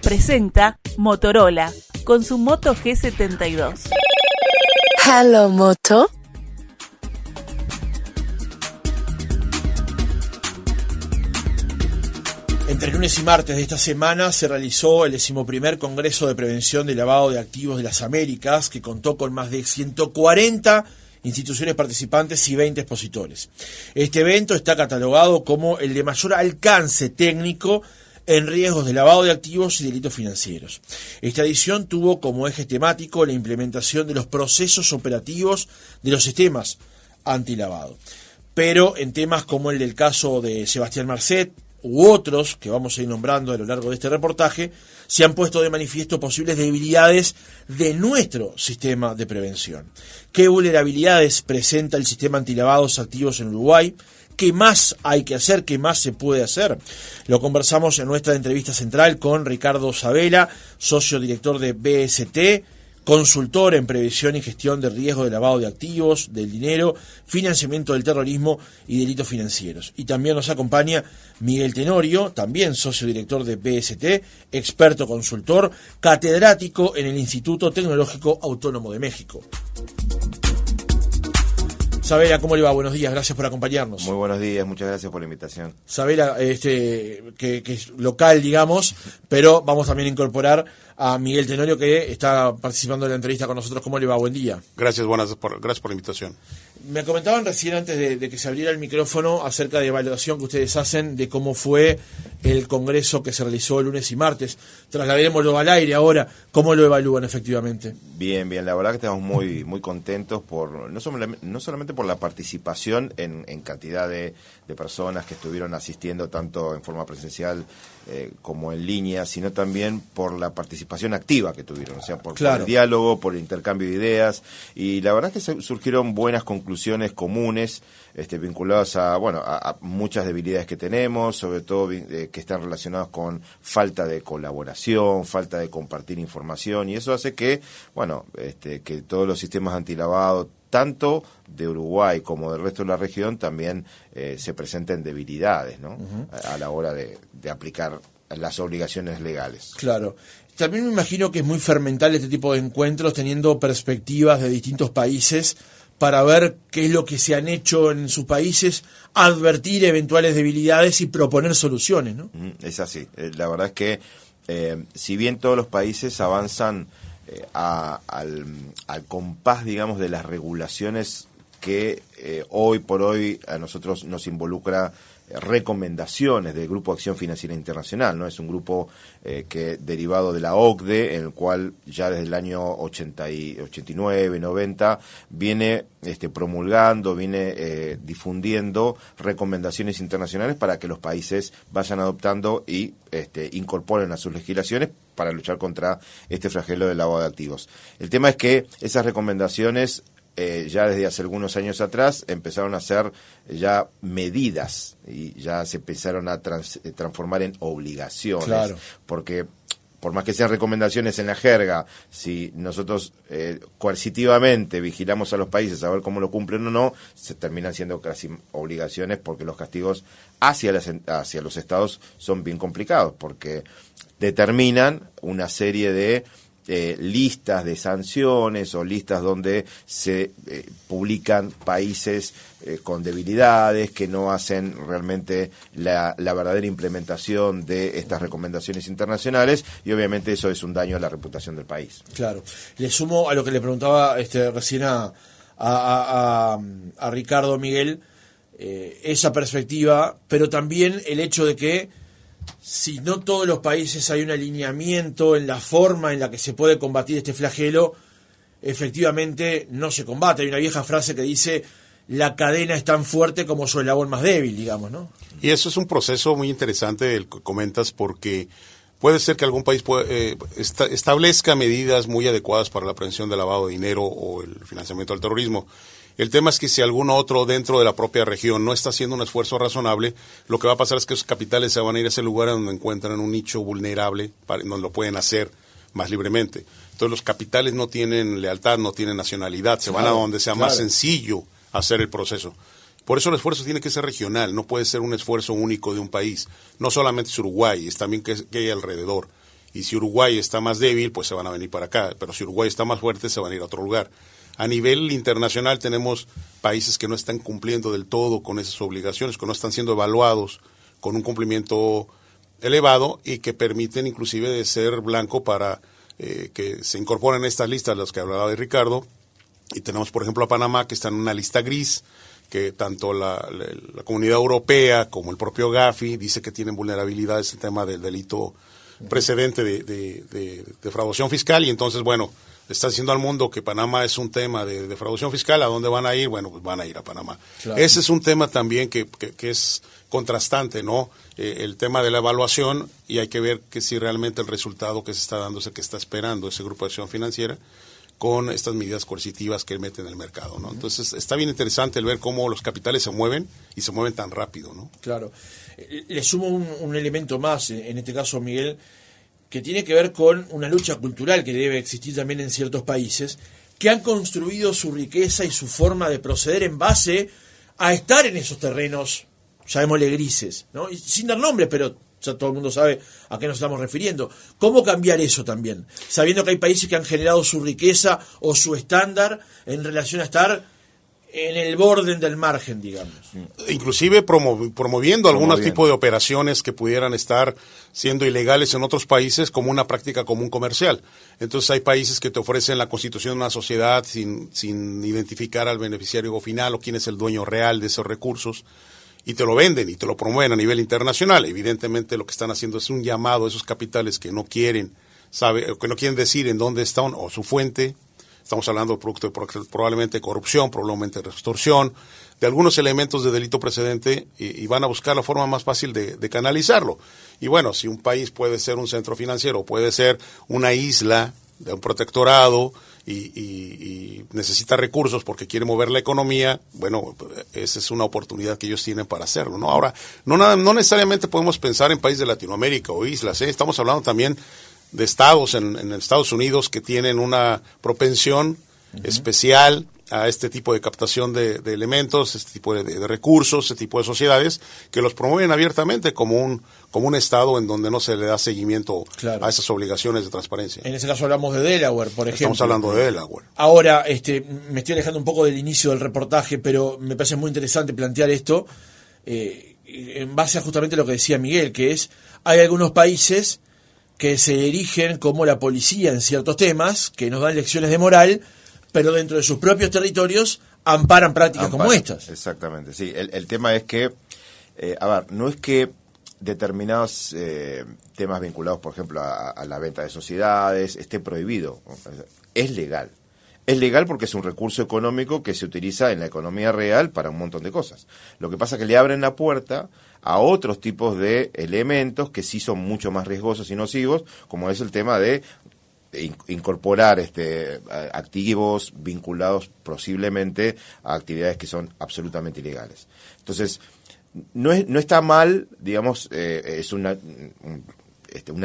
presenta Motorola con su Moto G72. Hello, Moto. Entre lunes y martes de esta semana se realizó el 11º Congreso de Prevención de Lavado de Activos de las Américas, que contó con más de 140 instituciones participantes y 20 expositores. Este evento está catalogado como el de mayor alcance técnico en riesgos de lavado de activos y delitos financieros. Esta edición tuvo como eje temático la implementación de los procesos operativos de los sistemas antilavado. Pero en temas como el del caso de Sebastián Marcet u otros que vamos a ir nombrando a lo largo de este reportaje, se han puesto de manifiesto posibles debilidades de nuestro sistema de prevención. ¿Qué vulnerabilidades presenta el sistema antilavados activos en Uruguay? ¿Qué más hay que hacer? ¿Qué más se puede hacer? Lo conversamos en nuestra entrevista central con Ricardo Sabela, socio director de BST, consultor en previsión y gestión de riesgo de lavado de activos, del dinero, financiamiento del terrorismo y delitos financieros. Y también nos acompaña Miguel Tenorio, también socio director de BST, experto consultor, catedrático en el Instituto Tecnológico Autónomo de México. Sabela, ¿cómo le va? Buenos días, gracias por acompañarnos. Muy buenos días, muchas gracias por la invitación. Sabela, que es local, digamos, pero vamos también a incorporar a Miguel Tenorio, que está participando de la entrevista con nosotros. ¿Cómo le va? Buen día. Gracias por la invitación. Me comentaban recién, antes de que se abriera el micrófono, acerca de la evaluación que ustedes hacen de cómo fue el congreso que se realizó el lunes y martes. Trasladémoslo al aire ahora. ¿Cómo lo evalúan efectivamente? Bien, la verdad que estamos muy contentos por no solamente por la participación en cantidad de personas que estuvieron asistiendo tanto en forma presencial como en línea, sino también por la participación activa que tuvieron, o sea, por el diálogo, por el intercambio de ideas, y la verdad es que surgieron buenas conclusiones comunes vinculadas a muchas debilidades que tenemos, sobre todo que están relacionadas con falta de colaboración, falta de compartir información, y eso hace que que todos los sistemas antilavado, tanto de Uruguay como del resto de la región, también se presenten debilidades, ¿no? A la hora de aplicar las obligaciones legales. Claro. También me imagino que es muy fermental este tipo de encuentros, teniendo perspectivas de distintos países para ver qué es lo que se han hecho en sus países, advertir eventuales debilidades y proponer soluciones, ¿no? Es así. La verdad es que si bien todos los países avanzan al compás, digamos, de las regulaciones que hoy por hoy a nosotros nos involucra recomendaciones del Grupo de Acción Financiera Internacional, ¿no? Es un grupo que derivado de la OCDE, en el cual ya desde el año 89, 90 viene promulgando, viene difundiendo recomendaciones internacionales para que los países vayan adoptando y incorporen a sus legislaciones para luchar contra este flagelo del lavado de activos. El tema es que esas recomendaciones ya desde hace algunos años atrás empezaron a ser ya medidas y ya se empezaron a transformar en obligaciones. Claro. Porque por más que sean recomendaciones en la jerga, si nosotros coercitivamente vigilamos a los países a ver cómo lo cumplen o no, se terminan siendo casi obligaciones, porque los castigos hacia los estados son bien complicados, porque determinan una serie de listas de sanciones o listas donde se publican países con debilidades que no hacen realmente la verdadera implementación de estas recomendaciones internacionales, y obviamente eso es un daño a la reputación del país. Claro. Le sumo a lo que le preguntaba recién a Ricardo, Miguel, esa perspectiva, pero también el hecho de que si no todos los países hay un alineamiento en la forma en la que se puede combatir este flagelo, efectivamente no se combate. Hay una vieja frase que dice: la cadena es tan fuerte como su eslabón más débil, digamos, ¿no? Y eso es un proceso muy interesante el que comentas, porque puede ser que algún país establezca medidas muy adecuadas para la prevención del lavado de dinero o el financiamiento del terrorismo. El tema es que si algún otro dentro de la propia región no está haciendo un esfuerzo razonable, lo que va a pasar es que esos capitales se van a ir a ese lugar donde encuentran un nicho vulnerable, donde lo pueden hacer más libremente. Entonces los capitales no tienen lealtad, no tienen nacionalidad, se van a donde sea más sencillo hacer el proceso. Por eso el esfuerzo tiene que ser regional, no puede ser un esfuerzo único de un país. No solamente es Uruguay, es también que hay alrededor. y si Uruguay está más débil, pues se van a venir para acá, pero si Uruguay está más fuerte, se van a ir a otro lugar. A nivel internacional tenemos países que no están cumpliendo del todo con esas obligaciones, que no están siendo evaluados con un cumplimiento elevado y que permiten inclusive de ser blanco para que se incorporen a estas listas, las que hablaba de Ricardo. Y tenemos, por ejemplo, a Panamá, que está en una lista gris, que tanto la Comunidad Europea como el propio Gafi dice que tienen vulnerabilidades en el tema del delito precedente de defraudación fiscal. Y entonces, bueno, está diciendo al mundo que Panamá es un tema de defraudación fiscal. ¿A dónde van a ir? Bueno, pues van a ir a Panamá. Claro. Ese es un tema también que es contrastante, ¿no? El tema de la evaluación, y hay que ver que si realmente el resultado que se está dando es el que está esperando ese Grupo de Acción Financiera con estas medidas coercitivas que meten en el mercado, ¿no? Entonces, está bien interesante el ver cómo los capitales se mueven y se mueven tan rápido, ¿no? Claro. Le sumo un elemento más, en este caso, Miguel, que tiene que ver con una lucha cultural que debe existir también en ciertos países, que han construido su riqueza y su forma de proceder en base a estar en esos terrenos, llamémosle grises, ¿no? Y sin dar nombres, pero ya todo el mundo sabe a qué nos estamos refiriendo. ¿Cómo cambiar eso también? Sabiendo que hay países que han generado su riqueza o su estándar en relación a estar en el borde del margen, digamos. Inclusive promoviendo algunos tipos de operaciones que pudieran estar siendo ilegales en otros países como una práctica común comercial. Entonces hay países que te ofrecen la constitución de una sociedad sin identificar al beneficiario final o quién es el dueño real de esos recursos, y te lo venden y te lo promueven a nivel internacional. Evidentemente lo que están haciendo es un llamado a esos capitales que no quieren decir en dónde están o su fuente. Estamos hablando de producto de probablemente corrupción, probablemente de extorsión, de algunos elementos de delito precedente, y van a buscar la forma más fácil de canalizarlo. Y bueno, si un país puede ser un centro financiero, puede ser una isla de un protectorado y necesita recursos porque quiere mover la economía, bueno, esa es una oportunidad que ellos tienen para hacerlo, ¿no? Ahora, no necesariamente podemos pensar en países de Latinoamérica o islas, ¿eh? Estamos hablando también de estados en Estados Unidos que tienen una propensión especial a este tipo de captación de elementos, este tipo de recursos, este tipo de sociedades que los promueven abiertamente como un estado en donde no se le da seguimiento a esas obligaciones de transparencia. En ese caso hablamos de Delaware, por ejemplo. Estamos hablando de Delaware. Ahora, me estoy alejando un poco del inicio del reportaje, pero me parece muy interesante plantear esto en base a justamente lo que decía Miguel, que es, hay algunos países que se erigen como la policía en ciertos temas, que nos dan lecciones de moral, pero dentro de sus propios territorios amparan prácticas como estas. Exactamente, sí. El tema es que, no es que determinados temas vinculados, por ejemplo, a la venta de sociedades, esté prohibido. Es legal. Es legal porque es un recurso económico que se utiliza en la economía real para un montón de cosas. Lo que pasa es que le abren la puerta a otros tipos de elementos que sí son mucho más riesgosos y nocivos, como es el tema de incorporar activos vinculados posiblemente a actividades que son absolutamente ilegales. Entonces, no está mal, digamos, es una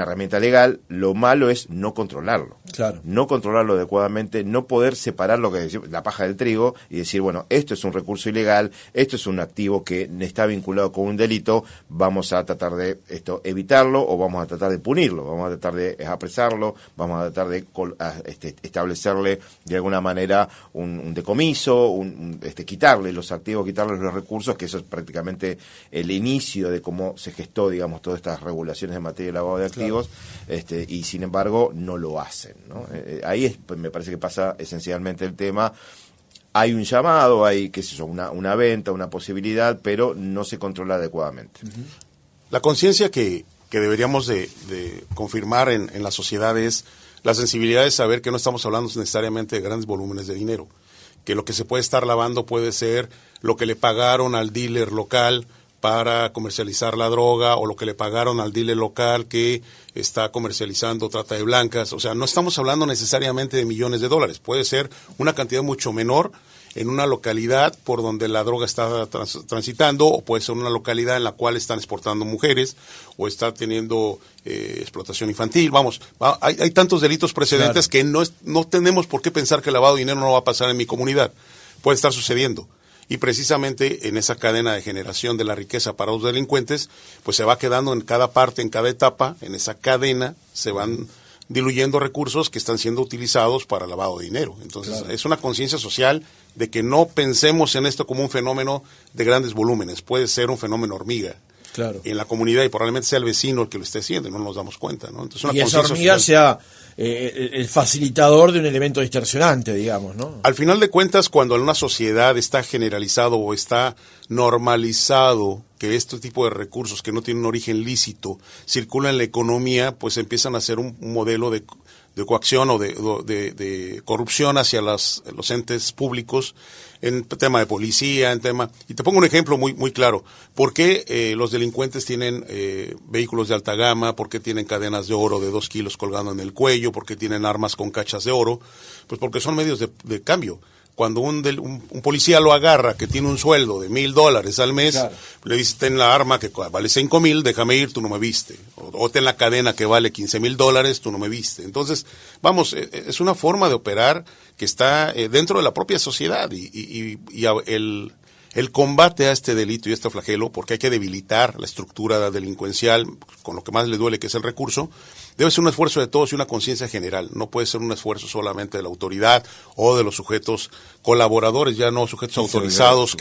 herramienta legal. Lo malo es no controlarlo. Claro. No controlarlo adecuadamente, no poder separar lo que decimos, la paja del trigo, y decir, bueno, esto es un recurso ilegal, esto es un activo que está vinculado con un delito, vamos a tratar de evitarlo, o vamos a tratar de punirlo, vamos a tratar de apresarlo, vamos a tratar de establecerle de alguna manera un decomiso, quitarle los activos, quitarle los recursos, que eso es prácticamente el inicio de cómo se gestó, digamos, todas estas regulaciones en materia de lavado de activos, claro. Y sin embargo no lo hacen, ¿no? Ahí me parece que pasa esencialmente el tema. Hay un llamado, hay una venta, una posibilidad, pero no se controla adecuadamente. La conciencia que deberíamos de confirmar en la sociedad es la sensibilidad de saber que no estamos hablando necesariamente de grandes volúmenes de dinero, que lo que se puede estar lavando puede ser lo que le pagaron al dealer local para comercializar la droga, o lo que le pagaron al dealer local que está comercializando trata de blancas. O sea, no estamos hablando necesariamente de millones de dólares. Puede ser una cantidad mucho menor en una localidad por donde la droga está transitando, o puede ser una localidad en la cual están exportando mujeres, o está teniendo explotación infantil. Vamos, hay tantos delitos precedentes, claro, que no tenemos por qué pensar que el lavado de dinero no va a pasar en mi comunidad. Puede estar sucediendo. y precisamente en esa cadena de generación de la riqueza para los delincuentes, pues se va quedando en cada parte, en cada etapa, en esa cadena se van diluyendo recursos que están siendo utilizados para lavado de dinero. Entonces, claro, es una conciencia social de que no pensemos en esto como un fenómeno de grandes volúmenes, puede ser un fenómeno hormiga. Claro. En la comunidad, y probablemente sea el vecino el que lo esté haciendo, no nos damos cuenta, ¿no? Entonces, una y esa hormiga sea el facilitador de un elemento distorsionante, digamos, ¿no? Al final de cuentas, cuando en una sociedad está generalizado o está normalizado que este tipo de recursos que no tienen un origen lícito circulan en la economía, pues empiezan a ser un modelo de coacción o de corrupción hacia los entes públicos, en tema de policía, en tema... Y te pongo un ejemplo muy claro. ¿Por qué los delincuentes tienen vehículos de alta gama? ¿Por qué tienen cadenas de oro de 2 kilos colgando en el cuello? ¿Por qué tienen armas con cachas de oro? Pues porque son medios de cambio. Cuando un policía lo agarra, que tiene un sueldo de $1,000 al mes, claro, le dice, ten la arma que vale 5,000, déjame ir, tú no me viste. O ten la cadena que vale $15,000, tú no me viste. Entonces, vamos, es una forma de operar que está dentro de la propia sociedad y el combate a este delito y a este flagelo, porque hay que debilitar la estructura delincuencial con lo que más le duele, que es el recurso, debe ser un esfuerzo de todos y una conciencia general. No puede ser un esfuerzo solamente de la autoridad o de los sujetos colaboradores, ya no sujetos autorizados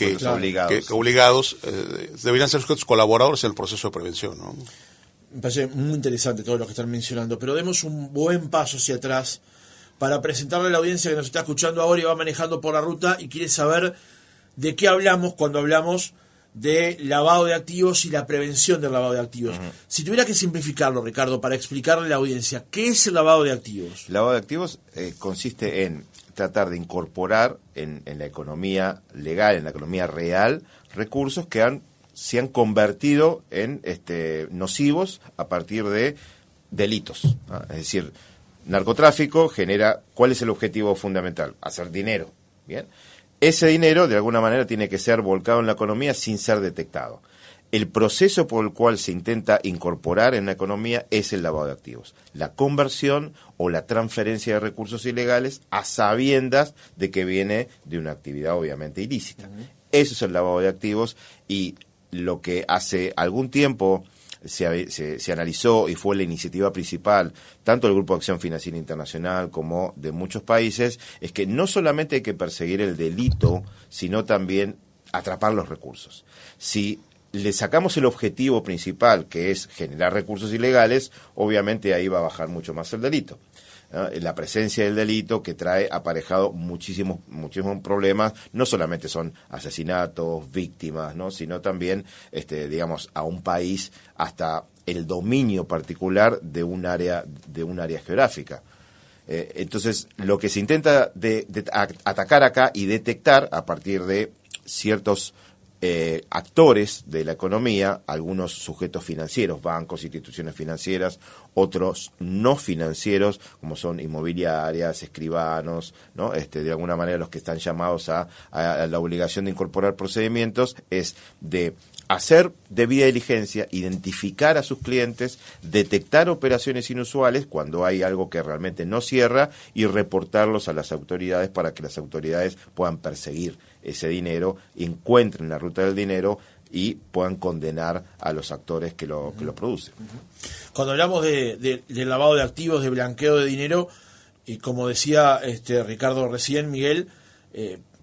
obligados. Deberían ser sujetos colaboradores en el proceso de prevención, ¿no? Me parece muy interesante todo lo que están mencionando, pero demos un buen paso hacia atrás para presentarle a la audiencia que nos está escuchando ahora y va manejando por la ruta y quiere saber de qué hablamos cuando hablamos de lavado de activos y la prevención del lavado de activos. Uh-huh. Si tuviera que simplificarlo, Ricardo, para explicarle a la audiencia, ¿qué es el lavado de activos? El lavado de activos consiste en tratar de incorporar en la economía legal, en la economía real, recursos que se han convertido en nocivos a partir de delitos, ¿no? Es decir, narcotráfico genera, ¿cuál es el objetivo fundamental? Hacer dinero, ¿bien? Ese dinero, de alguna manera, tiene que ser volcado en la economía sin ser detectado. El proceso por el cual se intenta incorporar en la economía es el lavado de activos. La conversión o la transferencia de recursos ilegales a sabiendas de que viene de una actividad obviamente ilícita. Uh-huh. Eso es el lavado de activos, y lo que hace algún tiempo se analizó y fue la iniciativa principal tanto del Grupo de Acción Financiera Internacional como de muchos países, es que no solamente hay que perseguir el delito, sino también atrapar los recursos. Si le sacamos el objetivo principal, que es generar recursos ilegales, obviamente ahí va a bajar mucho más el delito. La presencia del delito, que trae aparejado muchísimos problemas, no solamente son asesinatos, víctimas, ¿no? Sino también, digamos, a un país hasta el dominio particular de un área geográfica. Entonces, lo que se intenta de atacar acá y detectar a partir de ciertos actores de la economía, algunos sujetos financieros, bancos, instituciones financieras, otros no financieros, como son inmobiliarias, escribanos, ¿no? De alguna manera los que están llamados a la obligación de incorporar procedimientos, es de hacer debida diligencia, identificar a sus clientes, detectar operaciones inusuales cuando hay algo que realmente no cierra y reportarlos a las autoridades para que las autoridades puedan perseguir ese dinero, encuentren la ruta del dinero y puedan condenar a los actores que lo producen. Cuando hablamos de lavado de activos, de blanqueo de dinero, y como decía Ricardo recién, Miguel,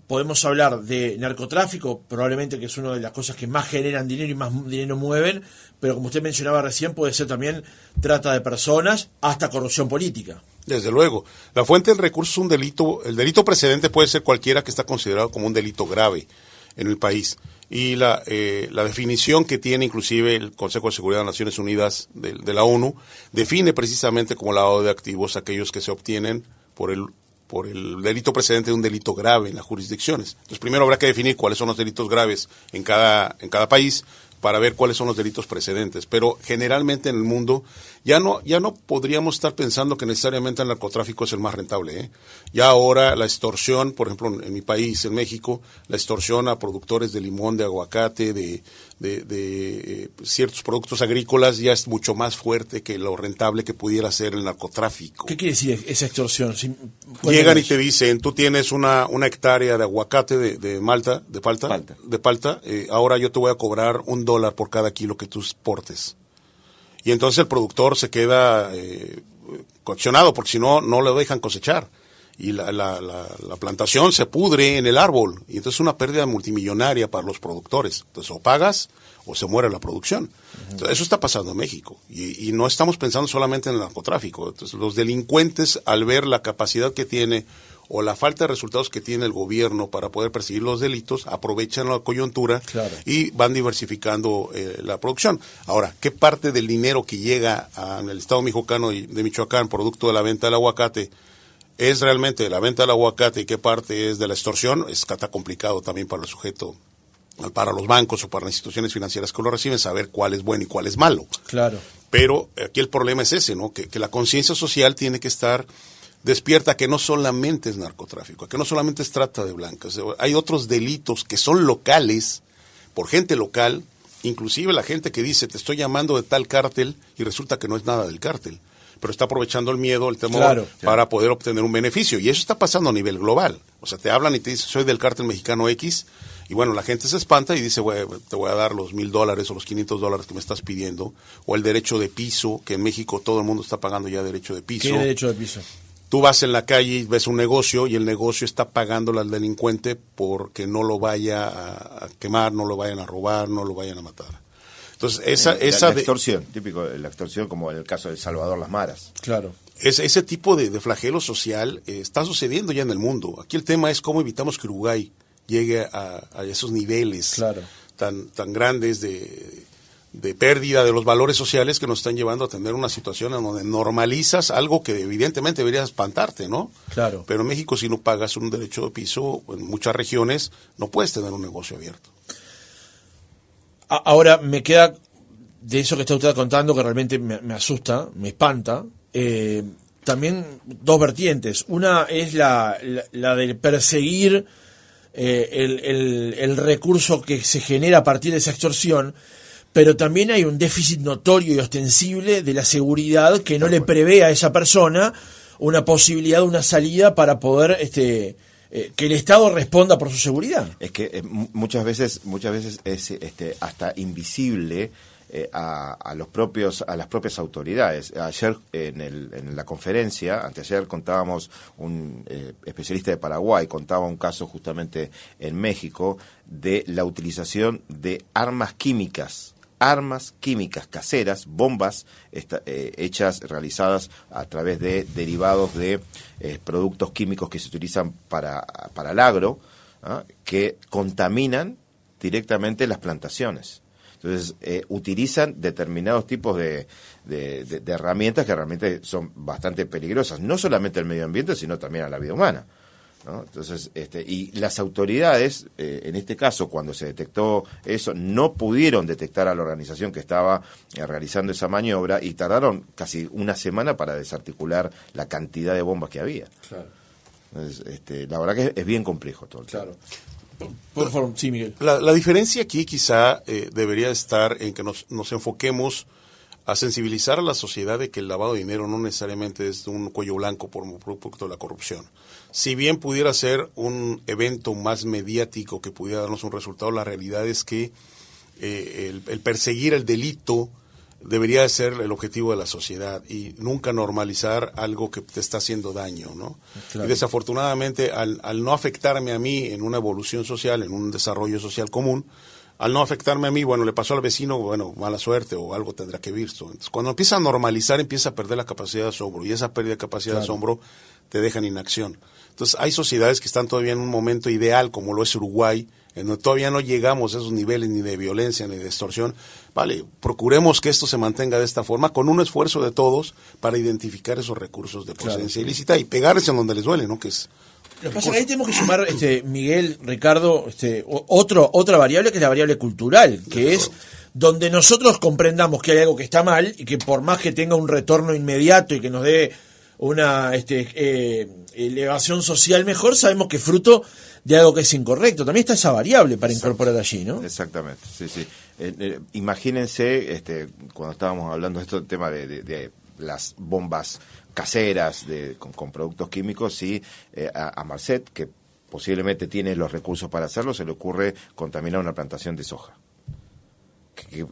podemos hablar de narcotráfico, probablemente que es una de las cosas que más generan dinero y más dinero mueven, pero como usted mencionaba recién, puede ser también trata de personas, hasta corrupción política. Desde luego. La fuente del recurso es un delito. El delito precedente puede ser cualquiera que está considerado como un delito grave en el país. Y la definición que tiene inclusive el Consejo de Seguridad de las Naciones Unidas de la ONU define precisamente como lavado de activos aquellos que se obtienen por el delito precedente de un delito grave en las jurisdicciones. Entonces, primero habrá que definir cuáles son los delitos graves en cada país para ver cuáles son los delitos precedentes. Pero generalmente en el mundo ya no podríamos estar pensando que necesariamente el narcotráfico es el más rentable, ¿eh? Ya ahora la extorsión, por ejemplo, en mi país, en México, la extorsión a productores de limón, de aguacate, de ciertos productos agrícolas ya es mucho más fuerte que lo rentable que pudiera ser el narcotráfico. ¿Qué quiere decir esa extorsión? Llegan y te dicen, tú tienes una hectárea de aguacate de palta, ahora yo te voy a cobrar $1 por cada kilo que tú exportes. Y entonces el productor se queda coaccionado, porque si no, no lo dejan cosechar. Y la plantación se pudre en el árbol, y entonces es una pérdida multimillonaria para los productores. Entonces o pagas o se muere la producción. Entonces, eso está pasando en México, y no estamos pensando solamente en el narcotráfico. Entonces los delincuentes, al ver la capacidad que tiene o la falta de resultados que tiene el gobierno para poder perseguir los delitos, aprovechan la coyuntura y van diversificando la producción. Ahora, ¿qué parte del dinero que llega al estado mexicano de Michoacán, producto de la venta del aguacate, es realmente de la venta del aguacate y qué parte es de la extorsión? Está complicado también para el sujeto, para los bancos o para las instituciones financieras que lo reciben, saber cuál es bueno y cuál es malo. Claro. Pero aquí el problema es ese, ¿no? Que la conciencia social tiene que estar despierta, que no solamente es narcotráfico, que no solamente es trata de blancas. Hay otros delitos que son locales, por gente local, inclusive la gente que dice, te estoy llamando de tal cártel, y resulta que no es nada del cártel, pero está aprovechando el miedo, el temor, para poder obtener un beneficio. Y eso está pasando a nivel global. O sea, te hablan y te dicen, soy del cártel mexicano X, y bueno, la gente se espanta y dice, te voy a dar los $1,000 o los $500 que me estás pidiendo, o el derecho de piso, que en México todo el mundo está pagando ya derecho de piso. ¿Qué derecho de piso? Tú vas en la calle y ves un negocio, y el negocio está pagándole al delincuente porque no lo vaya a quemar, no lo vayan a robar, no lo vayan a matar. Entonces, la extorsión, típico, la extorsión, como en el caso de Salvador Las Maras. Claro. Ese tipo de flagelo social está sucediendo ya en el mundo. Aquí el tema es cómo evitamos que Uruguay llegue a esos niveles tan grandes de pérdida de los valores sociales que nos están llevando a tener una situación en donde normalizas algo que evidentemente debería espantarte, ¿no? Claro. Pero en México, si no pagas un derecho de piso, en muchas regiones no puedes tener un negocio abierto. Ahora me queda de eso que está usted contando, que realmente me asusta, me espanta. También dos vertientes. Una es la de perseguir el recurso que se genera a partir de esa extorsión, pero también hay un déficit notorio y ostensible de la seguridad que no le prevé a esa persona una posibilidad, una salida para poder que el Estado responda por su seguridad. Es que muchas veces es hasta invisible a las propias autoridades. Ayer en la conferencia, anteayer, contábamos, un especialista de Paraguay contaba un caso justamente en México de la utilización de armas químicas caseras, bombas realizadas a través de derivados de productos químicos que se utilizan para el agro, ¿no? Que contaminan directamente las plantaciones. Entonces, utilizan determinados tipos de herramientas que realmente son bastante peligrosas, no solamente al medio ambiente, sino también a la vida humana, ¿no? Entonces, y las autoridades, en este caso, cuando se detectó eso, no pudieron detectar a la organización que estaba realizando esa maniobra, y tardaron casi una semana para desarticular la cantidad de bombas que había. Claro. Entonces, la verdad que es bien complejo todo. Claro. Por favor, sí, Miguel. La diferencia aquí quizá debería estar en que nos enfoquemos a sensibilizar a la sociedad de que el lavado de dinero no necesariamente es un cuello blanco por producto de la corrupción. Si bien pudiera ser un evento más mediático que pudiera darnos un resultado, la realidad es que el perseguir el delito debería ser el objetivo de la sociedad y nunca normalizar algo que te está haciendo daño, ¿no? Claro. Y desafortunadamente, al no afectarme a mí en una evolución social, en un desarrollo social común, al no afectarme a mí, bueno, le pasó al vecino, bueno, mala suerte o algo tendrá que ver. Entonces, cuando empieza a normalizar, empieza a perder la capacidad de asombro, y esa pérdida de capacidad de asombro te deja en inacción. Entonces, hay sociedades que están todavía en un momento ideal, como lo es Uruguay, en donde todavía no llegamos a esos niveles ni de violencia ni de extorsión. Vale, procuremos que esto se mantenga de esta forma, con un esfuerzo de todos para identificar esos recursos de procedencia ilícita y pegarles en donde les duele, ¿no? Que es lo que pasa es que ahí tenemos que sumar, Miguel, Ricardo, otra variable, que es la variable cultural, que es donde nosotros comprendamos que hay algo que está mal y que por más que tenga un retorno inmediato y que nos dé una elevación social mejor, sabemos que fruto de algo que es incorrecto. También está esa variable para incorporar allí, ¿no? Exactamente, sí. Imagínense, cuando estábamos hablando de este tema de las bombas caseras con productos químicos, sí, a Marcet, que posiblemente tiene los recursos para hacerlo, se le ocurre contaminar una plantación de soja.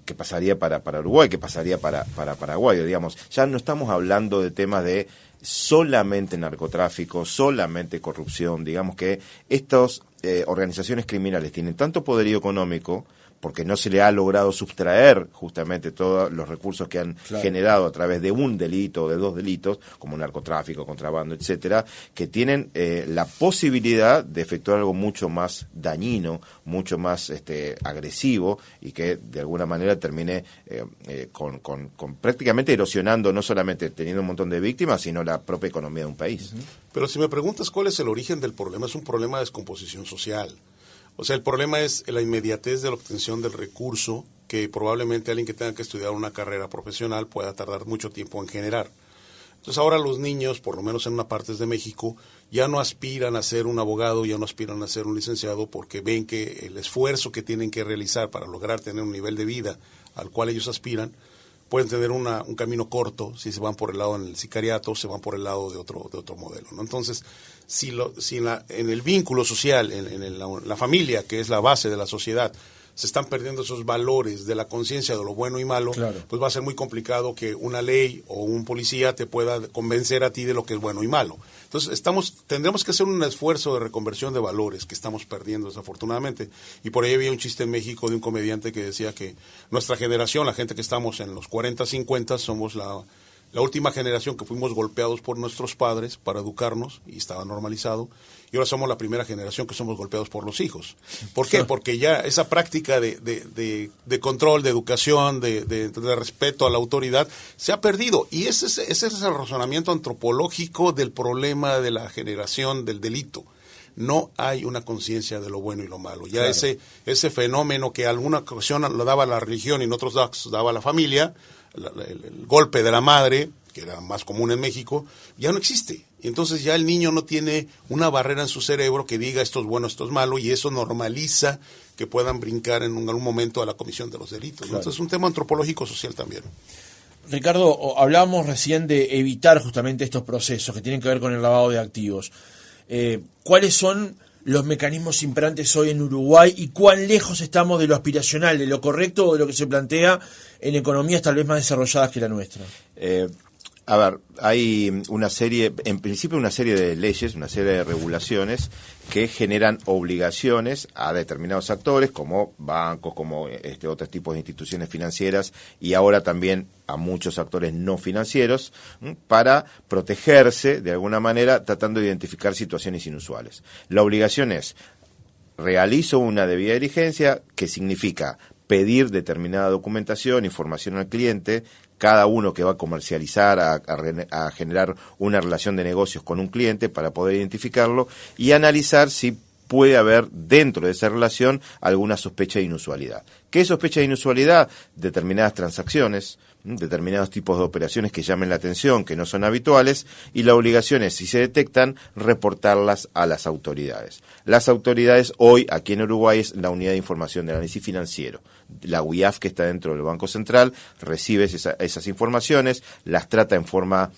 ¿Qué pasaría para Uruguay? ¿Qué pasaría para Paraguay? Digamos, ya no estamos hablando de temas de solamente narcotráfico, solamente corrupción. Digamos que estas organizaciones criminales tienen tanto poderío económico, porque no se le ha logrado sustraer justamente todos los recursos que han generado a través de un delito o de dos delitos, como narcotráfico, contrabando, etcétera, que tienen la posibilidad de efectuar algo mucho más dañino, mucho más agresivo, y que de alguna manera termine con prácticamente erosionando, no solamente teniendo un montón de víctimas, sino la propia economía de un país. Pero si me preguntas cuál es el origen del problema, es un problema de descomposición social. O sea, el problema es la inmediatez de la obtención del recurso, que probablemente alguien que tenga que estudiar una carrera profesional pueda tardar mucho tiempo en generar. Entonces ahora los niños, por lo menos en una parte de México, ya no aspiran a ser un abogado, ya no aspiran a ser un licenciado, porque ven que el esfuerzo que tienen que realizar para lograr tener un nivel de vida al cual ellos aspiran, pueden tener un camino corto si se van por el lado del sicariato, se van por el lado de otro modelo, ¿no? Entonces, si en el vínculo social, en la familia, que es la base de la sociedad, se están perdiendo esos valores de la conciencia de lo bueno y malo, pues va a ser muy complicado que una ley o un policía te pueda convencer a ti de lo que es bueno y malo. Entonces tendremos que hacer un esfuerzo de reconversión de valores que estamos perdiendo desafortunadamente. Y por ahí había un chiste en México de un comediante que decía que nuestra generación, la gente que estamos en los 40, 50, somos la última generación que fuimos golpeados por nuestros padres para educarnos, y estaba normalizado, y ahora somos la primera generación que somos golpeados por los hijos. ¿Por qué? Porque ya esa práctica de control, de educación, de respeto a la autoridad se ha perdido, y ese es el razonamiento antropológico del problema de la generación del delito. No hay una conciencia de lo bueno y lo malo. Ya ese fenómeno que alguna ocasión lo daba la religión y en otros daba la familia, el golpe de la madre, que era más común en México, ya no existe. Entonces ya el niño no tiene una barrera en su cerebro que diga esto es bueno, esto es malo, y eso normaliza que puedan brincar en algún momento a la comisión de los delitos. Entonces es un tema antropológico social también. Ricardo, hablábamos recién de evitar justamente estos procesos que tienen que ver con el lavado de activos. ¿Cuáles son los mecanismos imperantes hoy en Uruguay y cuán lejos estamos de lo aspiracional, de lo correcto o de lo que se plantea en economías tal vez más desarrolladas que la nuestra? A ver, hay en principio una serie de leyes, una serie de regulaciones que generan obligaciones a determinados actores, como bancos, como otros tipos de instituciones financieras, y ahora también a muchos actores no financieros, para protegerse de alguna manera, tratando de identificar situaciones inusuales. La obligación es: realizo una debida diligencia, que significa pedir determinada documentación, información al cliente. Cada uno que va a comercializar, a generar una relación de negocios con un cliente para poder identificarlo y analizar si puede haber dentro de esa relación alguna sospecha de inusualidad. ¿Qué sospecha de inusualidad? Determinadas transacciones, determinados tipos de operaciones que llamen la atención, que no son habituales, y la obligación es, si se detectan, reportarlas a las autoridades. Las autoridades hoy, aquí en Uruguay, es la Unidad de Información de Análisis Financiero. La UIAF, que está dentro del Banco Central, recibe esas informaciones, las trata en forma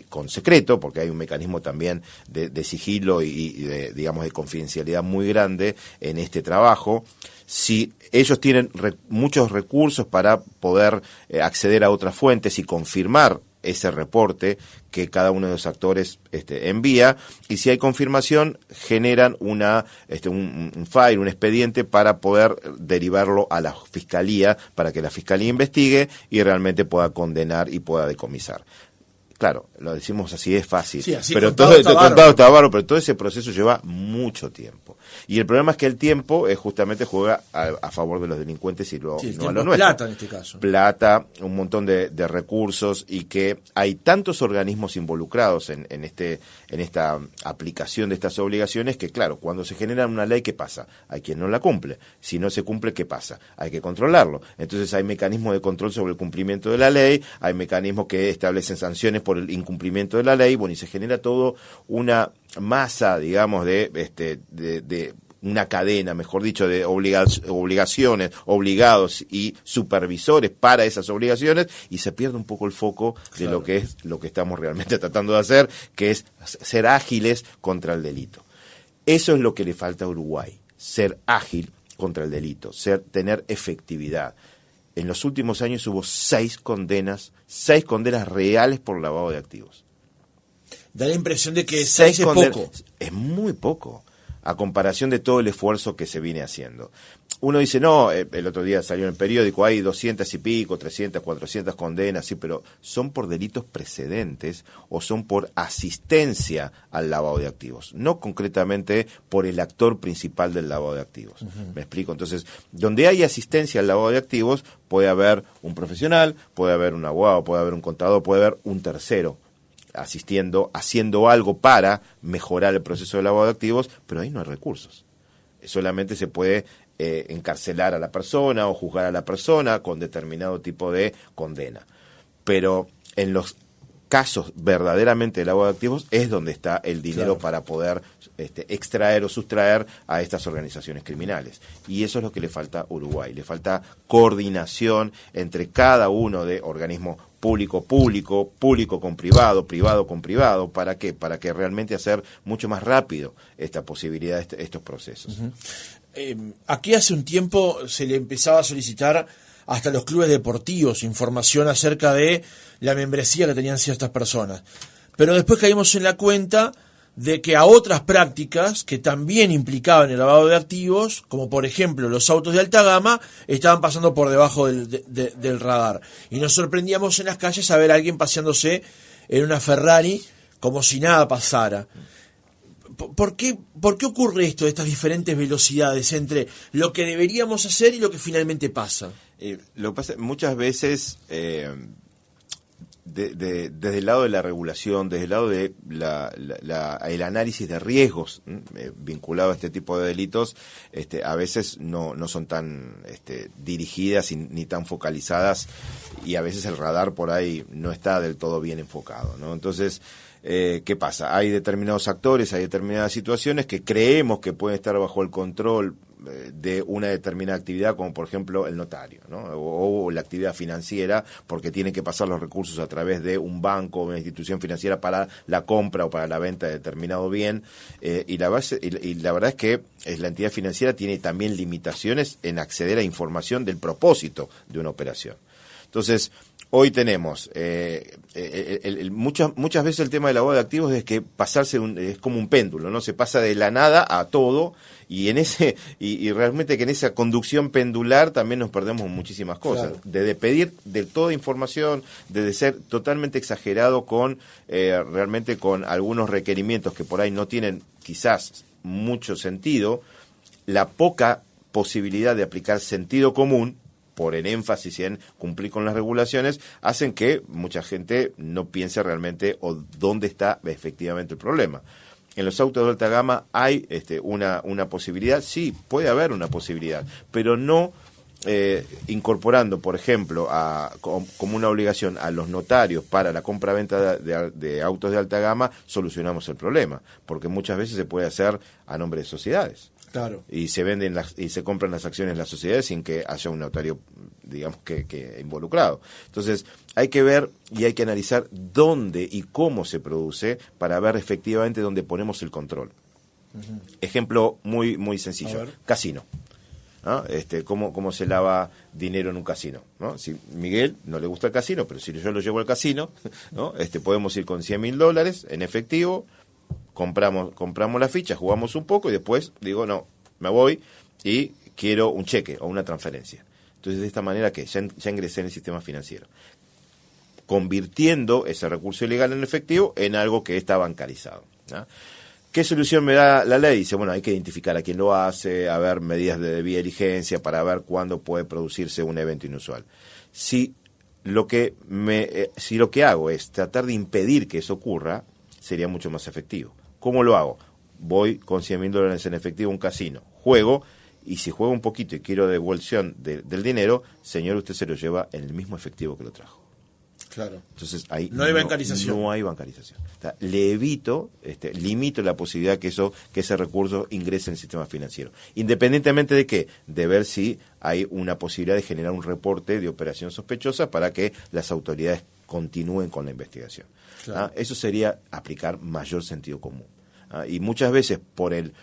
con secreto, porque hay un mecanismo también de sigilo y de confidencialidad muy grande en este trabajo. Si ellos tienen muchos recursos para poder acceder a otras fuentes y confirmar ese reporte que cada uno de los actores envía, y si hay confirmación, generan un file, un expediente para poder derivarlo a la Fiscalía, para que la Fiscalía investigue y realmente pueda condenar y pueda decomisar. Claro, lo decimos así, es fácil, sí, así pero todo está bárbaro, pero todo ese proceso lleva mucho tiempo. Y el problema es que el tiempo justamente juega a favor de los delincuentes y no a lo nuestro. Plata en este caso. Plata, un montón de recursos, y que hay tantos organismos involucrados en esta aplicación de estas obligaciones que, claro, cuando se genera una ley, ¿qué pasa? Hay quien no la cumple. Si no se cumple, ¿qué pasa? Hay que controlarlo. Entonces hay mecanismos de control sobre el cumplimiento de la ley, hay mecanismos que establecen sanciones por por el incumplimiento de la ley, bueno, y se genera todo una masa, digamos, de una cadena, mejor dicho, de obligaciones, obligados y supervisores para esas obligaciones, y se pierde un poco el foco de lo que es lo que estamos realmente tratando de hacer, que es ser ágiles contra el delito. Eso es lo que le falta a Uruguay, ser ágil contra el delito, tener efectividad. En los últimos años hubo 6 condenas reales por lavado de activos. Da la impresión de que 6 es poco. Es muy poco, a comparación de todo el esfuerzo que se viene haciendo. Uno dice, no, el otro día salió en el periódico, hay 200 y pico, 300, 400 condenas, sí, pero son por delitos precedentes o son por asistencia al lavado de activos, no concretamente por el actor principal del lavado de activos. Uh-huh. ¿Me explico? Entonces, donde hay asistencia al lavado de activos, puede haber un puede haber un abogado, puede haber un contador, puede haber un tercero asistiendo, haciendo algo para mejorar el proceso de lavado de activos, pero ahí no hay recursos. Solamente se puede encarcelar a la persona o juzgar a la persona con determinado tipo de condena. Pero en los casos verdaderamente de lavado de activos es donde está el dinero, claro, para poder extraer o sustraer a estas organizaciones criminales. Y eso es lo que le falta a Uruguay. Le falta coordinación entre cada uno de organismos público con privado, privado con privado. ¿Para qué? Para que realmente hacer mucho más rápido esta posibilidad, estos procesos. Uh-huh. Aquí hace un tiempo se le empezaba a solicitar hasta los clubes deportivos información acerca de la membresía que tenían ciertas personas. Pero después caímos en la cuenta de que a otras prácticas que también implicaban el lavado de activos, como por ejemplo los autos de alta gama, estaban pasando por debajo del radar. Y nos sorprendíamos en las calles a ver a alguien paseándose en una Ferrari como si nada pasara. ¿Por qué ocurre esto, estas diferentes velocidades entre lo que deberíamos hacer y lo que finalmente pasa? Lo que pasa muchas veces, desde el lado de la regulación, desde el lado de el análisis de riesgos vinculado a este tipo de delitos, a veces no son tan dirigidas ni tan focalizadas, y a veces el radar por ahí no está del todo bien enfocado, ¿no? Entonces, ¿qué pasa? Hay determinados actores, hay determinadas situaciones que creemos que pueden estar bajo el control de una determinada actividad, como por ejemplo el notario, ¿no? O la actividad financiera, porque tiene que pasar los recursos a través de un banco o una institución financiera para la compra o para la venta de determinado bien, y la verdad es que la entidad financiera tiene también limitaciones en acceder a información del propósito de una operación. Entonces, hoy tenemos muchas veces el tema del lavado de activos es que es como un péndulo, ¿no? Se pasa de la nada a todo, y y realmente que en esa conducción pendular también nos perdemos muchísimas cosas. Claro. De pedir de toda información, de ser totalmente exagerado con realmente con algunos requerimientos que por ahí no tienen quizás mucho sentido, la poca posibilidad de aplicar sentido común por el énfasis en cumplir con las regulaciones, hacen que mucha gente no piense realmente o dónde está efectivamente el problema. En los autos de alta gama hay una posibilidad, sí, puede haber una posibilidad, pero no incorporando, por ejemplo, como una obligación a los notarios para la compra-venta de autos de alta gama, solucionamos el problema, porque muchas veces se puede hacer a nombre de sociedades. Claro. Y se venden y se compran las acciones de las sociedades sin que haya un notario, digamos, que involucrado. Entonces, hay que ver y hay que analizar dónde y cómo se produce para ver efectivamente dónde ponemos el control. Uh-huh. Ejemplo muy muy sencillo, casino, ¿no? Cómo se lava dinero en un casino, ¿no? Si Miguel no le gusta el casino, pero si yo lo llevo al casino, ¿no? Podemos ir con $100.000 en efectivo, compramos la ficha, jugamos un poco y después digo, no, me voy y quiero un cheque o una transferencia. Entonces, de esta manera, ¿qué? Ya ingresé en el sistema financiero, convirtiendo ese recurso ilegal en efectivo en algo que está bancarizado, ¿no? ¿Qué solución me da la ley? Dice, bueno, hay que identificar a quién lo hace, a ver medidas de debida diligencia para ver cuándo puede producirse un evento inusual. Si lo que hago es tratar de impedir que eso ocurra, sería mucho más efectivo. ¿Cómo lo hago? Voy con $100.000 en efectivo a un casino, juego, y si juego un poquito y quiero devolución del dinero, señor, usted se lo lleva en el mismo efectivo que lo trajo. Claro. Entonces ahí no hay bancarización. No hay bancarización. O sea, limito la posibilidad que ese recurso ingrese en el sistema financiero. Independientemente de qué, de ver si hay una posibilidad de generar un reporte de operación sospechosa para que las autoridades continúen con la investigación. Claro. Eso sería aplicar mayor sentido común. Y muchas veces por el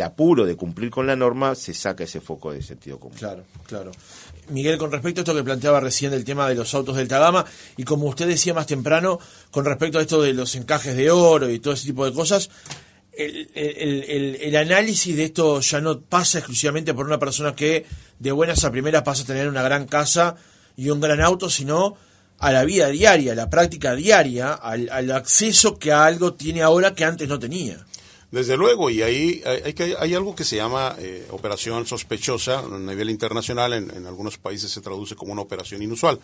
apuro de cumplir con la norma se saca ese foco de sentido común. Claro. Miguel, con respecto a esto que planteaba recién del tema de los autos de alta gama, y como usted decía más temprano, con respecto a esto de los encajes de oro y todo ese tipo de cosas, el análisis de esto ya no pasa exclusivamente por una persona que de buenas a primeras pasa a tener una gran casa y un gran auto, sino a la vida diaria, a la práctica diaria, al acceso que a algo tiene ahora que antes no tenía. Desde luego, y ahí hay algo que se llama operación sospechosa a nivel internacional, en algunos países se traduce como una operación inusual.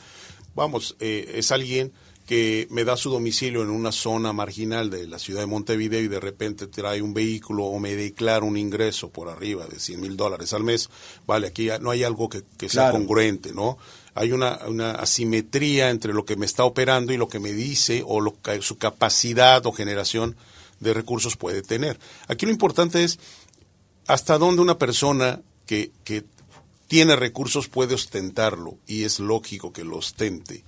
Es alguien que me da su domicilio en una zona marginal de la ciudad de Montevideo y de repente trae un vehículo o me declara un ingreso por arriba de $100,000 al mes. Aquí no hay algo que sea congruente, ¿no? Hay una asimetría entre lo que me está operando y lo que me dice o su capacidad o generación de recursos puede tener. Aquí lo importante es hasta dónde una persona que tiene recursos puede ostentarlo, y es lógico que lo ostente.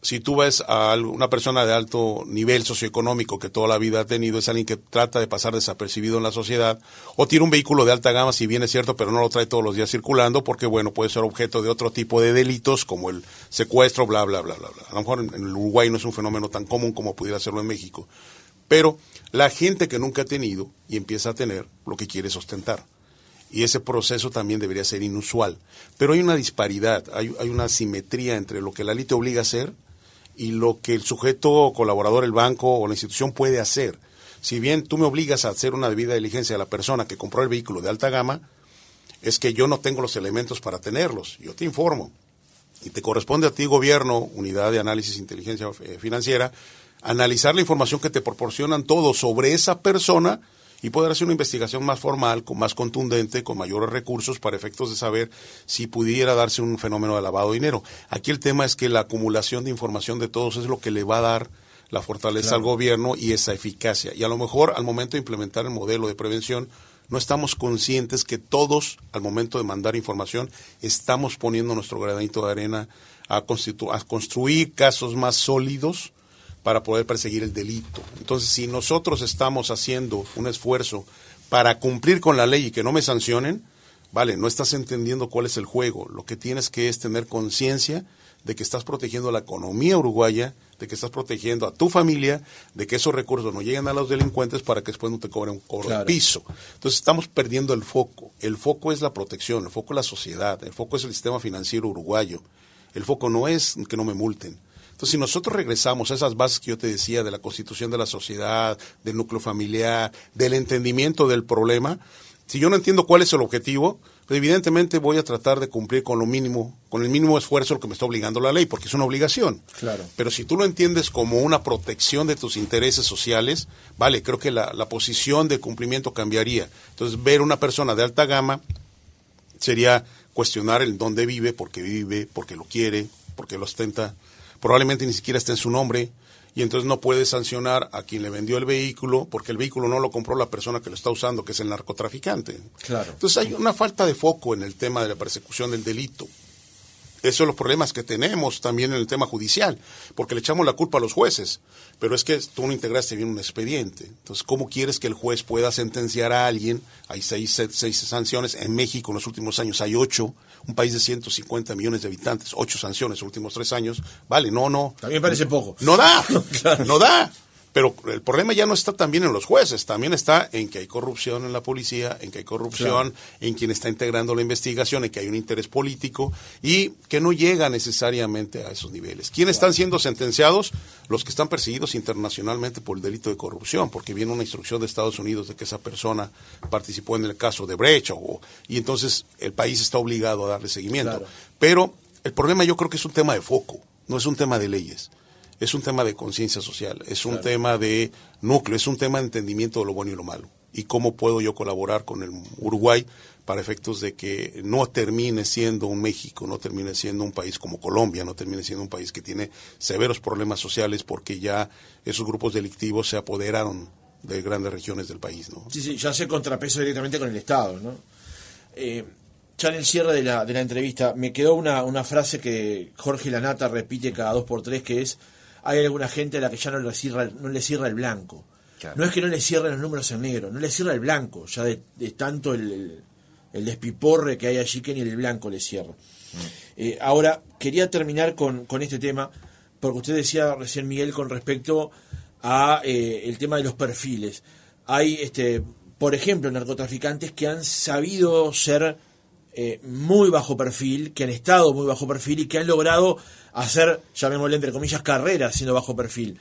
Si tú ves a una persona de alto nivel socioeconómico que toda la vida ha tenido, es alguien que trata de pasar desapercibido en la sociedad, o tiene un vehículo de alta gama, si bien es cierto, pero no lo trae todos los días circulando, porque puede ser objeto de otro tipo de delitos, como el secuestro, bla, bla, bla, bla, bla. A lo mejor en el Uruguay no es un fenómeno tan común como pudiera serlo en México. Pero la gente que nunca ha tenido y empieza a tener, lo que quiere es ostentar. Y ese proceso también debería ser inusual. Pero hay una disparidad, hay una asimetría entre lo que la ley te obliga a hacer y lo que el sujeto colaborador, el banco o la institución puede hacer. Si bien tú me obligas a hacer una debida diligencia a la persona que compró el vehículo de alta gama, es que yo no tengo los elementos para tenerlos. Yo te informo. Y te corresponde a ti, gobierno, unidad de análisis e inteligencia financiera, analizar la información que te proporcionan todos sobre esa persona y poder hacer una investigación más formal, más contundente, con mayores recursos para efectos de saber si pudiera darse un fenómeno de lavado de dinero. Aquí el tema es que la acumulación de información de todos es lo que le va a dar la fortaleza al gobierno y esa eficacia. Y a lo mejor al momento de implementar el modelo de prevención no estamos conscientes que todos al momento de mandar información estamos poniendo nuestro granito de arena a construir casos más sólidos para poder perseguir el delito. Entonces, si nosotros estamos haciendo un esfuerzo para cumplir con la ley y que no me sancionen, no estás entendiendo cuál es el juego. Lo que tienes que es tener conciencia de que estás protegiendo la economía uruguaya, de que estás protegiendo a tu familia, de que esos recursos no lleguen a los delincuentes para que después no te cobren un cobro de piso. Entonces estamos perdiendo el foco. El foco es la protección, el foco es la sociedad, el foco es el sistema financiero uruguayo. El foco no es que no me multen. Entonces, si nosotros regresamos a esas bases que yo te decía de la constitución de la sociedad, del núcleo familiar, del entendimiento del problema, si yo no entiendo cuál es el objetivo, pues evidentemente voy a tratar de cumplir con el mínimo esfuerzo lo que me está obligando la ley, porque es una obligación. Claro. Pero si tú lo entiendes como una protección de tus intereses sociales, creo que la posición de cumplimiento cambiaría. Entonces, ver una persona de alta gama sería cuestionar el dónde vive, porque lo quiere, porque lo ostenta. Probablemente ni siquiera esté en su nombre, y entonces no puede sancionar a quien le vendió el vehículo, porque el vehículo no lo compró la persona que lo está usando, que es el narcotraficante. Claro. Entonces hay una falta de foco en el tema de la persecución del delito. Esos son los problemas que tenemos también en el tema judicial, porque le echamos la culpa a los jueces, pero es que tú no integraste bien un expediente. Entonces, ¿cómo quieres que el juez pueda sentenciar a alguien? Hay seis sanciones. En México en los últimos años hay 8, un país de 150 millones de habitantes, 8 sanciones en los últimos 3 años. No. También parece poco. No da, Claro. no da. Pero el problema ya no está también en los jueces, también está en que hay corrupción en la policía, en que hay corrupción en quien está integrando la investigación, en que hay un interés político y que no llega necesariamente a esos niveles. ¿Quiénes están siendo sentenciados? Los que están perseguidos internacionalmente por el delito de corrupción, porque viene una instrucción de Estados Unidos de que esa persona participó en el caso de Brecht, y entonces el país está obligado a darle seguimiento. Claro. Pero el problema yo creo que es un tema de foco, no es un tema de leyes. Es un tema de conciencia social, es un tema de núcleo, es un tema de entendimiento de lo bueno y lo malo. y cómo puedo yo colaborar con el Uruguay para efectos de que no termine siendo un México, no termine siendo un país como Colombia, no termine siendo un país que tiene severos problemas sociales porque ya esos grupos delictivos se apoderaron de grandes regiones del país, ¿no? Sí, ya se contrapeso directamente con el Estado, ¿no? Ya en el cierre de la entrevista me quedó una frase que Jorge Lanata repite cada 2x3, que es: hay alguna gente a la que ya no le cierra el blanco. Claro. No es que no le cierren los números en negro, no le cierra el blanco, ya de tanto el despiporre que hay allí, que ni el blanco le cierra. Ahora, quería terminar con este tema, porque usted decía recién, Miguel, con respecto a el tema de los perfiles. Hay, por ejemplo, narcotraficantes que han sabido ser muy bajo perfil, que han estado muy bajo perfil y que han logrado hacer, llamémosle entre comillas, carreras siendo bajo perfil.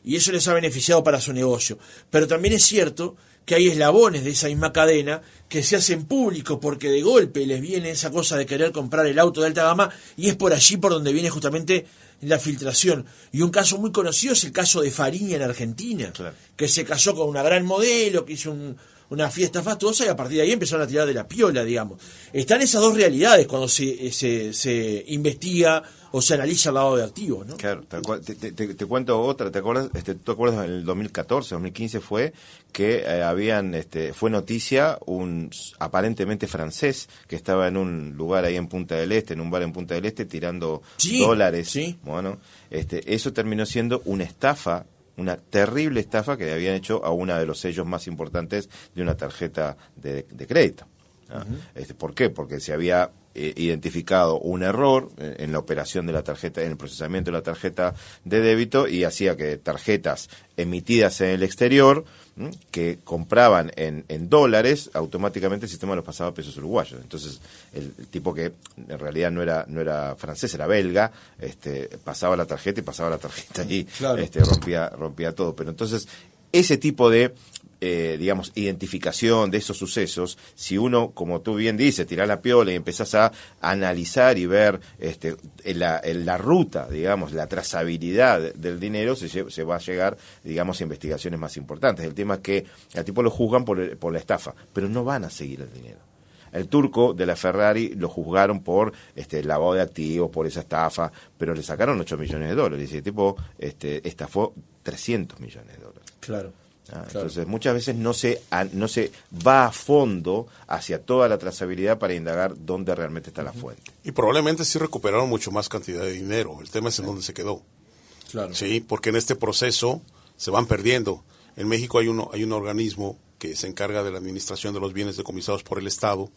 Y eso les ha beneficiado para su negocio. Pero también es cierto que hay eslabones de esa misma cadena que se hacen públicos porque de golpe les viene esa cosa de querer comprar el auto de alta gama, y es por allí por donde viene justamente la filtración. Y un caso muy conocido es el caso de Fariña en Argentina, claro, que se casó con una gran modelo, que hizo una fiesta fastuosa, y a partir de ahí empezaron a tirar de la piola, digamos. Están esas dos realidades cuando se investiga o se analiza el lavado de activos, ¿no? Claro, te cuento otra. ¿Te acuerdas? ¿Tú acuerdas en el 2014, 2015 fue que fue noticia un aparentemente francés que estaba en un lugar ahí en Punta del Este, en un bar en Punta del Este, tirando dólares? Sí. Bueno, eso terminó siendo una estafa, una terrible estafa que le habían hecho a uno de los sellos más importantes de una tarjeta de crédito. Uh-huh. ¿Por qué? Porque se había identificado un error en la operación de la tarjeta, en el procesamiento de la tarjeta de débito, y hacía que tarjetas emitidas en el exterior, que compraban en dólares, automáticamente el sistema los pasaba a pesos uruguayos. Entonces el tipo, que en realidad no era francés, era belga, pasaba la tarjeta y claro, rompía todo. Pero entonces ese tipo de identificación de esos sucesos, si uno, como tú bien dices, tirás la piola y empezás a analizar y ver la ruta, digamos, la trazabilidad del dinero, se va a llegar, digamos, a investigaciones más importantes. El tema es que al tipo lo juzgan por la estafa, pero no van a seguir el dinero. El turco de la Ferrari lo juzgaron por lavado de activos, por esa estafa, pero le sacaron $8 millones. Y ese tipo estafó $300 millones. Claro. Entonces muchas veces no se va a fondo hacia toda la trazabilidad para indagar dónde realmente está la fuente. Y probablemente sí recuperaron mucho más cantidad de dinero. El tema es en dónde se quedó. Claro. Sí, porque en este proceso se van perdiendo. En México hay un organismo que se encarga de la administración de los bienes decomisados por el Estado,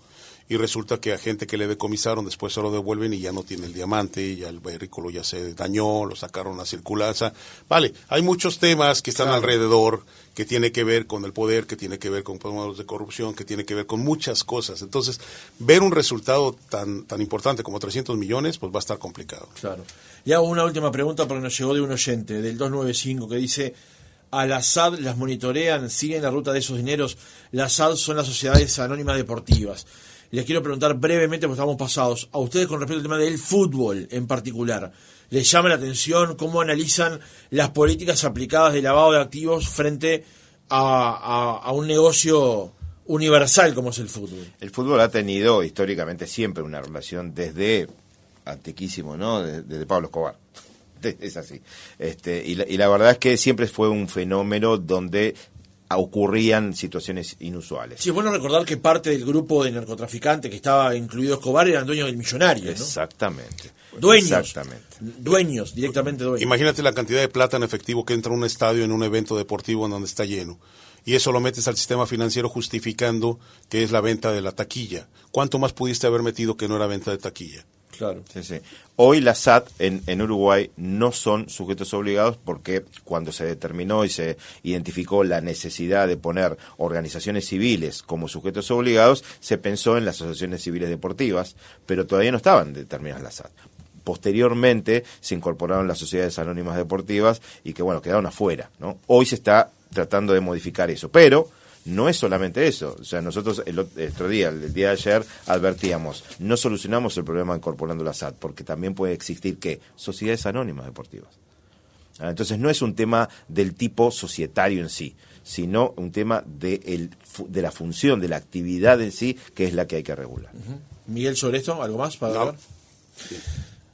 y resulta que a gente que le decomisaron después se lo devuelven y ya no tiene el diamante, ya el vehículo ya se dañó, lo sacaron a circular. O sea, vale, hay muchos temas que están alrededor, que tiene que ver con el poder, que tiene que ver con modelos de corrupción, que tiene que ver con muchas cosas. Entonces, ver un resultado tan importante como 300 millones, pues va a estar complicado. Claro. Y hago una última pregunta porque nos llegó de un oyente, del 295, que dice: a la SAD las monitorean, siguen la ruta de esos dineros. Las SAD son las sociedades anónimas deportivas. Les quiero preguntar brevemente, porque estamos pasados, a ustedes con respecto al tema del fútbol en particular. ¿Les llama la atención cómo analizan las políticas aplicadas de lavado de activos frente a un negocio universal como es el fútbol? El fútbol ha tenido históricamente siempre una relación desde antiquísimo, ¿no? Desde Pablo Escobar. Es así. Y la verdad es que siempre fue un fenómeno donde ocurrían situaciones inusuales. Sí, es bueno recordar que parte del grupo de narcotraficantes que estaba incluido Escobar eran dueños del Millonario, ¿no? Exactamente. Dueños, directamente dueños. Imagínate la cantidad de plata en efectivo que entra a un estadio en un evento deportivo en donde está lleno. Y eso lo metes al sistema financiero justificando que es la venta de la taquilla. ¿Cuánto más pudiste haber metido que no era venta de taquilla? Claro. Sí. Hoy las SAT en Uruguay no son sujetos obligados, porque cuando se determinó y se identificó la necesidad de poner organizaciones civiles como sujetos obligados, se pensó en las asociaciones civiles deportivas, pero todavía no estaban determinadas las SAT. Posteriormente se incorporaron las sociedades anónimas deportivas y que, bueno, quedaron afuera, ¿no? Hoy se está tratando de modificar eso, pero no es solamente eso. O sea, nosotros el día de ayer advertíamos, no solucionamos el problema incorporando la SAT, porque también puede existir, ¿qué? Sociedades anónimas deportivas. Entonces no es un tema del tipo societario en sí, sino un tema de la función, de la actividad en sí, que es la que hay que regular. Miguel, sobre esto, ¿algo más para hablar? Sí.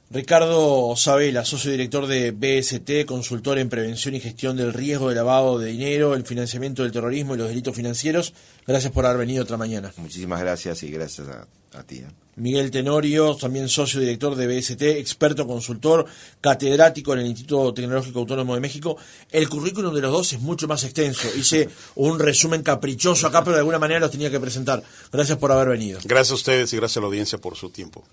Ricardo Sabela, socio director de BST, consultor en prevención y gestión del riesgo de lavado de dinero, el financiamiento del terrorismo y los delitos financieros. Gracias por haber venido otra mañana. Muchísimas gracias y gracias a ti. Miguel Tenorio, también socio director de BST, experto consultor, catedrático en el Instituto Tecnológico Autónomo de México. El currículum de los dos es mucho más extenso. Hice un resumen caprichoso acá, pero de alguna manera los tenía que presentar. Gracias por haber venido. Gracias a ustedes y gracias a la audiencia por su tiempo.